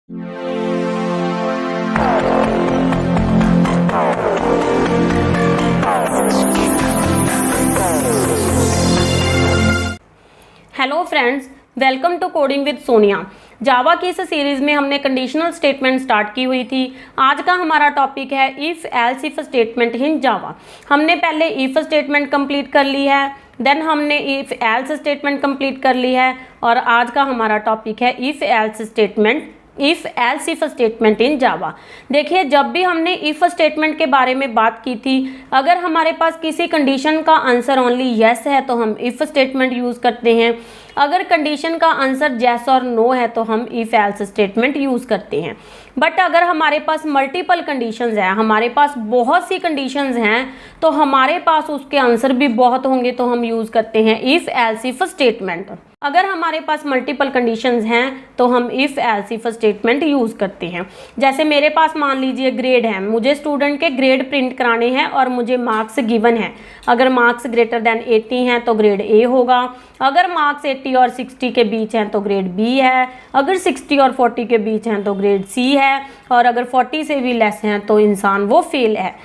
Hello friends, welcome to coding with Sonia. Java की इस series में हमने कंडीशनल स्टेटमेंट स्टार्ट की हुई थी। आज का हमारा टॉपिक है if else if statement in Java. हमने पहले इफ़ स्टेटमेंट कंप्लीट कर ली है, देन हमने इफ़ एल्स स्टेटमेंट कंप्लीट कर ली है, और आज का हमारा टॉपिक है if else statement if else if statement in Java. देखिए, जब भी हमने इफ़ स्टेटमेंट के बारे में बात की थी, अगर हमारे पास किसी कंडीशन का आंसर ओनली येस है तो हम इफ़ स्टेटमेंट यूज़ करते हैं। अगर कंडीशन का आंसर येस और नो है तो हम इफ़ एल्स स्टेटमेंट यूज़ करते हैं। बट अगर हमारे पास मल्टीपल कंडीशंस हैं, हमारे पास बहुत सी कंडीशंस हैं, तो हमारे पास उसके आंसर भी बहुत होंगे, तो हम यूज़ करते हैं इफ़ एल्स इफ स्टेटमेंट। अगर हमारे पास मल्टीपल कंडीशंस हैं तो हम if else if statement use करते हैं। जैसे मेरे पास मान लीजिए ग्रेड है, मुझे स्टूडेंट के ग्रेड प्रिंट कराने हैं और मुझे मार्क्स गिवन है। अगर मार्क्स ग्रेटर देन 80 हैं तो ग्रेड ए होगा, अगर मार्क्स 80 और 60 के बीच हैं तो ग्रेड बी है, अगर 60 और 40 के बीच हैं तो ग्रेड सी है, और अगर 40 से भी लेस हैं तो इंसान वो फेल है।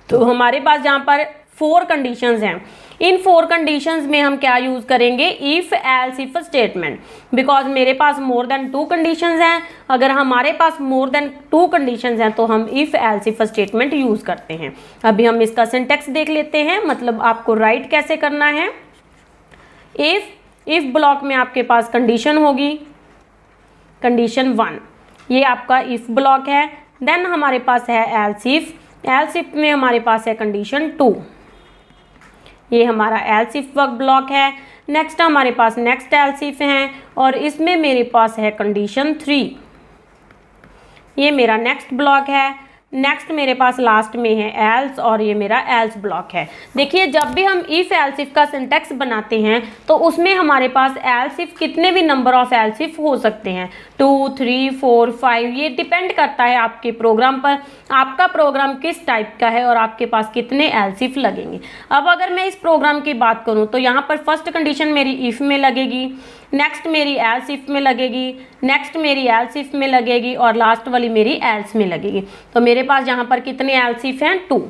तो हमारे पास यहाँ पर 4 कंडीशंस हैं। इन 4 कंडीशंस में हम क्या यूज़ करेंगे? If else if statement. Because मेरे पास मोर देन 2 कंडीशंस हैं। अगर हमारे पास मोर देन 2 कंडीशंस हैं तो हम if else if statement use करते हैं। अभी हम इसका सिंटेक्स देख लेते हैं, मतलब आपको राइट कैसे करना है। इफ़ ब्लॉक में आपके पास कंडीशन होगी, कंडीशन 1, ये आपका इफ़ ब्लॉक है। देन हमारे पास है एल्स इफ में हमारे पास है कंडीशन 2, ये हमारा एल्स इफ ब्लॉक है। नेक्स्ट हमारे पास नेक्स्ट एल्स इफ है, और इसमें मेरे पास है कंडीशन 3, ये मेरा नेक्स्ट ब्लॉक है। नेक्स्ट मेरे पास लास्ट में है एल्स, और ये मेरा एल्स ब्लॉक है। देखिए, जब भी हम इफ़ एल्स इफ का सिंटेक्स बनाते हैं तो उसमें हमारे पास एल्स इफ कितने भी नंबर ऑफ एल्स इफ हो सकते हैं, 2, 3, 4, 5, ये डिपेंड करता है आपके प्रोग्राम पर, आपका प्रोग्राम किस टाइप का है और आपके पास कितने एल्स इफ लगेंगे। अब अगर मैं इस प्रोग्राम की बात करूँ तो यहाँ पर फर्स्ट कंडीशन मेरी इफ़ में लगेगी, नेक्स्ट मेरी एल्स इफ में लगेगी, नेक्स्ट मेरी एल्स इफ में लगेगी, और लास्ट वाली मेरी एल्स में लगेगी। तो मेरे पास यहाँ पर कितने एल्स इफ हैं? 2।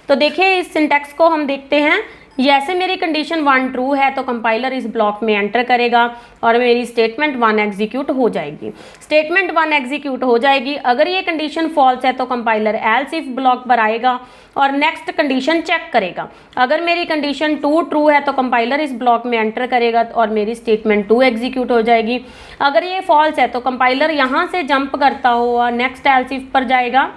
तो देखिए, इस सिंटेक्स को हम देखते हैं। जैसे मेरी कंडीशन 1 ट्रू है तो कंपाइलर इस ब्लॉक में एंटर करेगा और मेरी स्टेटमेंट 1 एग्जीक्यूट हो जाएगी। स्टेटमेंट 1 एग्जीक्यूट हो जाएगी। अगर ये कंडीशन फॉल्स है तो कंपाइलर एल्स इफ ब्लॉक पर आएगा और नेक्स्ट कंडीशन चेक करेगा। अगर मेरी कंडीशन 2 ट्रू है तो कंपाइलर इस ब्लॉक में एंटर करेगा और मेरी स्टेटमेंट 2 एग्जीक्यूट हो जाएगी। अगर ये फॉल्स है तो कंपाइलर यहाँ से जंप करता हुआ नेक्स्ट एल्स इफ पर जाएगा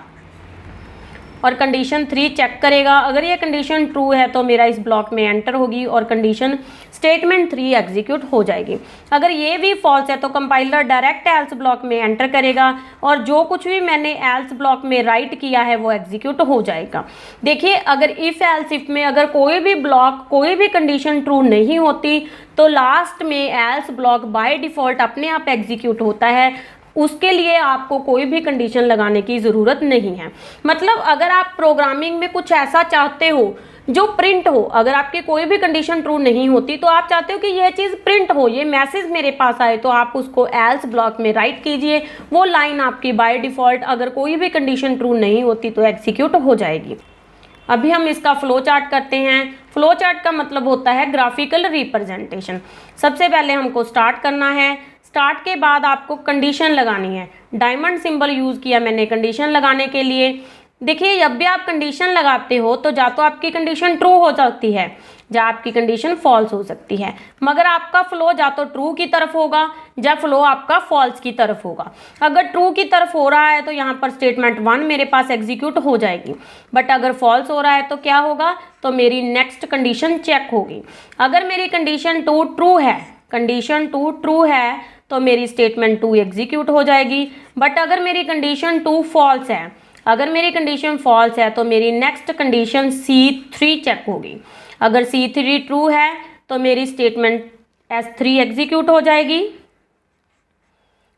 और कंडीशन 3 चेक करेगा। अगर ये कंडीशन ट्रू है तो मेरा इस ब्लॉक में एंटर होगी और कंडीशन स्टेटमेंट 3 एग्जीक्यूट हो जाएगी। अगर ये भी फॉल्स है तो कंपाइलर डायरेक्ट एल्स ब्लॉक में एंटर करेगा और जो कुछ भी मैंने एल्स ब्लॉक में राइट किया है वो एग्जीक्यूट हो जाएगा। देखिए, अगर इफ़ एल्स इफ में अगर कोई भी ब्लॉक, कोई भी कंडीशन ट्रू नहीं होती तो लास्ट में एल्स ब्लॉक बाय डिफ़ॉल्ट अपने आप एग्जीक्यूट होता है। उसके लिए आपको कोई भी कंडीशन लगाने की ज़रूरत नहीं है। मतलब अगर आप प्रोग्रामिंग में कुछ ऐसा चाहते हो जो प्रिंट हो, अगर आपकी कोई भी कंडीशन ट्रू नहीं होती तो आप चाहते हो कि यह चीज़ प्रिंट हो, ये मैसेज मेरे पास आए, तो आप उसको एल्स ब्लॉक में राइट कीजिए। वो लाइन आपकी बाय डिफ़ॉल्ट अगर कोई भी कंडीशन ट्रू नहीं होती तो एग्जीक्यूट हो जाएगी। अभी हम इसका फ्लो चार्ट करते हैं। फ्लो चार्ट का मतलब होता है ग्राफिकल रिप्रेजेंटेशन। सबसे पहले हमको स्टार्ट करना है। स्टार्ट के बाद आपको कंडीशन लगानी है। डायमंड सिंबल यूज़ किया मैंने कंडीशन लगाने के लिए। देखिए, जब भी आप कंडीशन लगाते हो तो या तो आपकी कंडीशन ट्रू हो सकती है या आपकी कंडीशन फॉल्स हो सकती है, मगर आपका फ्लो या तो ट्रू की तरफ होगा या फ्लो आपका फॉल्स की तरफ होगा। अगर ट्रू की तरफ हो रहा है तो यहाँ पर स्टेटमेंट 1 मेरे पास एग्जीक्यूट हो जाएगी, बट अगर फॉल्स हो रहा है तो क्या होगा? तो मेरी नेक्स्ट कंडीशन चेक होगी। अगर मेरी कंडीशन 2 ट्रू है, कंडीशन 2 ट्रू है तो मेरी स्टेटमेंट 2 एग्जीक्यूट हो जाएगी। बट अगर मेरी कंडीशन 2 फॉल्स है, अगर मेरी कंडीशन फॉल्स है तो मेरी नेक्स्ट कंडीशन C3 चेक होगी। अगर C3 ट्रू है तो मेरी स्टेटमेंट S3 एग्जीक्यूट हो जाएगी।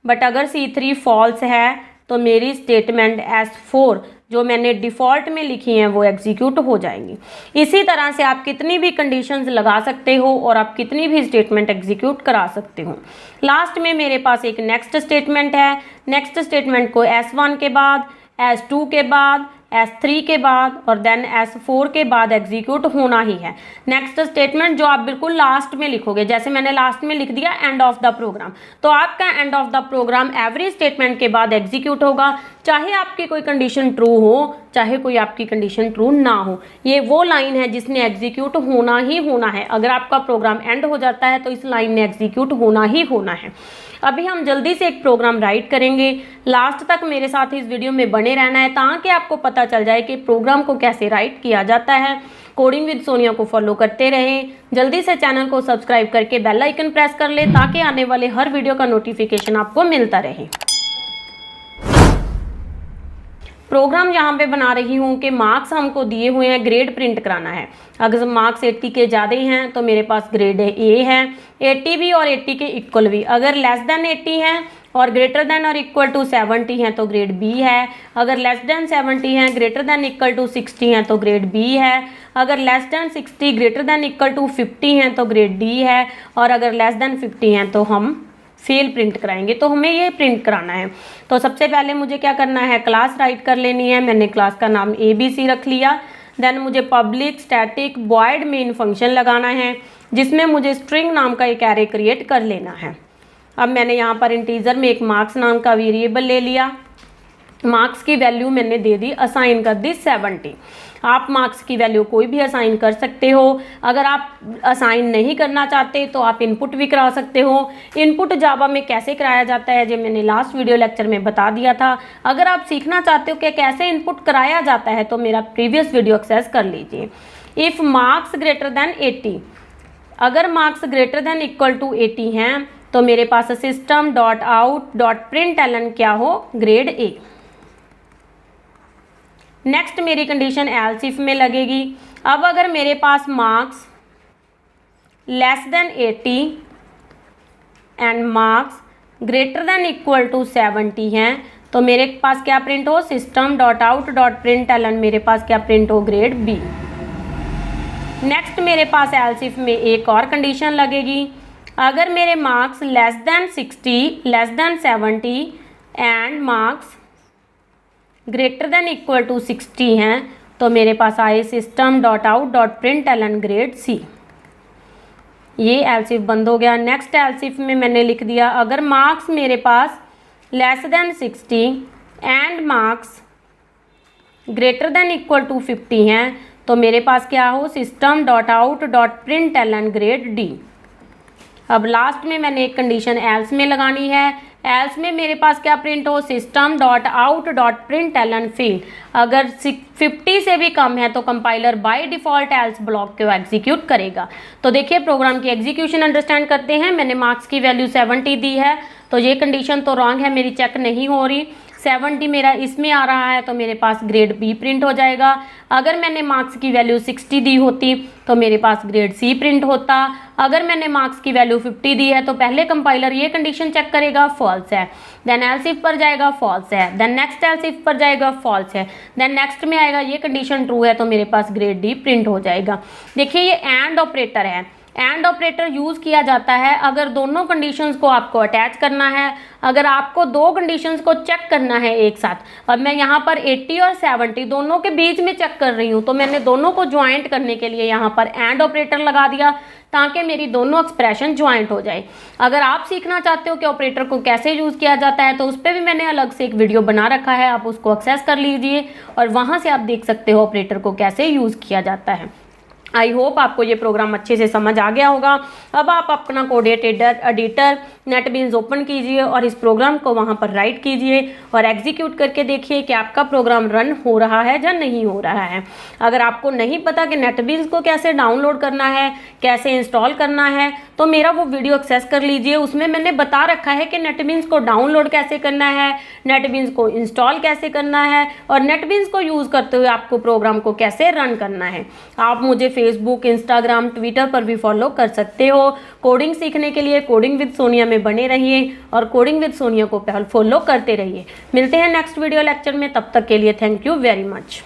बट अगर C3 फॉल्स है तो मेरी स्टेटमेंट S4 जो मैंने डिफ़ॉल्ट में लिखी हैं वो एग्जीक्यूट हो जाएंगी। इसी तरह से आप कितनी भी कंडीशंस लगा सकते हो और आप कितनी भी स्टेटमेंट एग्जीक्यूट करा सकते हो। लास्ट में मेरे पास एक नेक्स्ट स्टेटमेंट है। नेक्स्ट स्टेटमेंट को S1 के बाद, S2 के बाद, S3 के बाद और देन S4 के बाद एग्जीक्यूट होना ही है। नेक्स्ट स्टेटमेंट जो आप बिल्कुल लास्ट में लिखोगे, जैसे मैंने लास्ट में लिख दिया एंड ऑफ द प्रोग्राम, तो आपका end of the program every statement के बाद एग्जीक्यूट होगा, चाहे आपकी कोई कंडीशन ट्रू हो, चाहे कोई आपकी कंडीशन ट्रू ना हो। ये वो लाइन है जिसने एग्जीक्यूट होना ही होना है। अगर आपका प्रोग्राम एंड हो जाता है तो इस लाइन ने एग्जीक्यूट होना ही होना है। अभी हम जल्दी से एक प्रोग्राम राइट करेंगे। लास्ट तक मेरे साथ इस वीडियो में बने रहना है ताकि आपको पता चल जाए कि प्रोग्राम को कैसे राइट किया जाता है। कोडिंग विद सोनिया को फॉलो करते रहें। जल्दी से चैनल को सब्सक्राइब करके बेल आइकन प्रेस कर ले ताकि आने वाले हर वीडियो का नोटिफिकेशन आपको मिलता रहे। प्रोग्राम यहाँ पे बना रही हूँ कि मार्क्स हमको दिए हुए हैं, ग्रेड प्रिंट कराना है। अगर मार्क्स 80 के ज़्यादा हैं तो मेरे पास ग्रेड ए है, 80 भी और 80 के इक्वल भी। अगर लेस देन 80 हैं और ग्रेटर देन और इक्वल टू 70 हैं तो ग्रेड बी है। अगर लेस देन 70 हैं, ग्रेटर देन इक्वल टू 60 हैं तो ग्रेड बी है। अगर less than 60 greater than equal to 50 हैं तो ग्रेड डी है। और अगर लेस देन 50 हैं तो हम फेल प्रिंट कराएंगे। तो हमें ये प्रिंट कराना है। तो सबसे पहले मुझे क्या करना है, क्लास राइट कर लेनी है। मैंने क्लास का नाम ABC रख लिया। देन मुझे public static void main function लगाना है जिसमें मुझे स्ट्रिंग नाम का एक एरे क्रिएट कर लेना है। अब मैंने यहाँ पर इंटीजर में एक मार्क्स नाम का वेरिएबल ले लिया। मार्क्स की वैल्यू मैंने दे दी, असाइन कर दी 70। आप मार्क्स की वैल्यू कोई भी असाइन कर सकते हो। अगर आप असाइन नहीं करना चाहते तो आप इनपुट भी करा सकते हो। इनपुट जावा में कैसे कराया जाता है जो मैंने लास्ट वीडियो लेक्चर में बता दिया था। अगर आप सीखना चाहते हो कि कैसे इनपुट कराया जाता है तो मेरा प्रीवियस वीडियो एक्सेस कर लीजिए। इफ़ मार्क्स ग्रेटर देन 80, अगर marks greater than equal to 80 हैं तो मेरे पास system dot out dot print L N क्या हो, ग्रेड ए। नेक्स्ट मेरी कंडीशन एल्स इफ में लगेगी। अब अगर मेरे पास marks less than 80 and marks greater than equal to 70 हैं तो मेरे पास क्या प्रिंट हो, system dot out dot print L N मेरे पास क्या प्रिंट हो, ग्रेड बी। नेक्स्ट मेरे पास एल्स इफ में एक और कंडीशन लगेगी। अगर मेरे marks less than 60 less than 70 and marks greater than equal to 60 हैं तो मेरे पास आए system dot out dot print Elon grade C. ये एल्स इफ बंद हो गया। नेक्स्ट एल्स इफ में मैंने लिख दिया अगर मार्क्स मेरे पास less than 60 and marks greater than equal to 50 हैं तो मेरे पास क्या हो, system dot out dot print Elon grade D. अब लास्ट में मैंने एक कंडीशन एल्स में लगानी है। एल्स में मेरे पास क्या प्रिंट हो, system dot out dot print Elon field. अगर 50 से भी कम है तो compiler by default else block को एग्जीक्यूट करेगा। तो देखिए प्रोग्राम की एग्जीक्यूशन अंडरस्टैंड करते हैं। मैंने मार्क्स की वैल्यू 70 दी है तो ये कंडीशन तो रॉन्ग है, मेरी चेक नहीं हो रही। 70 मेरा इसमें आ रहा है तो मेरे पास ग्रेड बी प्रिंट हो जाएगा। अगर मैंने मार्क्स की वैल्यू 60 दी होती तो मेरे पास ग्रेड सी प्रिंट होता। अगर मैंने मार्क्स की वैल्यू 50 दी है तो पहले कंपाइलर ये कंडीशन चेक करेगा फॉल्स है, देन एल्स इफ पर जाएगा फॉल्स है, देन नेक्स्ट एल्स इफ पर जाएगा फॉल्स है, देन नेक्स्ट में आएगा ये कंडीशन ट्रू है तो मेरे पास ग्रेड डी प्रिंट हो जाएगा। देखिए ये एंड ऑपरेटर है। एंड ऑपरेटर यूज़ किया जाता है अगर दोनों कंडीशंस को आपको अटैच करना है, अगर आपको दो कंडीशंस को चेक करना है एक साथ। अब मैं यहाँ पर 80 और 70 दोनों के बीच में चेक कर रही हूँ तो मैंने दोनों को ज्वाइंट करने के लिए यहाँ पर एंड ऑपरेटर लगा दिया ताकि मेरी दोनों एक्सप्रेशन ज्वाइंट हो जाए। अगर आप सीखना चाहते हो कि ऑपरेटर को कैसे यूज़ किया जाता है तो उस पर भी मैंने अलग से एक वीडियो बना रखा है, आप उसको एक्सेस कर लीजिए और वहाँ से आप देख सकते हो ऑपरेटर को कैसे यूज़ किया जाता है। आई होप आपको ये प्रोग्राम अच्छे से समझ आ गया होगा। अब आप अपना कोड एडिटर नेटबीन्स ओपन कीजिए और इस प्रोग्राम को वहाँ पर राइट कीजिए और एग्जीक्यूट करके देखिए कि आपका प्रोग्राम रन हो रहा है या नहीं हो रहा है। अगर आपको नहीं पता कि नेटबीन्स को कैसे डाउनलोड करना है, कैसे इंस्टॉल करना है, तो मेरा वो वीडियो एक्सेस कर लीजिए। उसमें मैंने बता रखा है कि नेटबीन्स को डाउनलोड कैसे करना है, नेटबीन्स को इंस्टॉल कैसे करना है और नेटबीन्स को यूज़ करते हुए आपको प्रोग्राम को कैसे रन करना है। आप मुझे फेसबुक, इंस्टाग्राम, ट्विटर पर भी फॉलो कर सकते हो। कोडिंग सीखने के लिए कोडिंग विद सोनिया में बने रहिए और कोडिंग विद सोनिया को फॉलो करते रहिए। मिलते हैं नेक्स्ट वीडियो लेक्चर में, तब तक के लिए थैंक यू वेरी मच।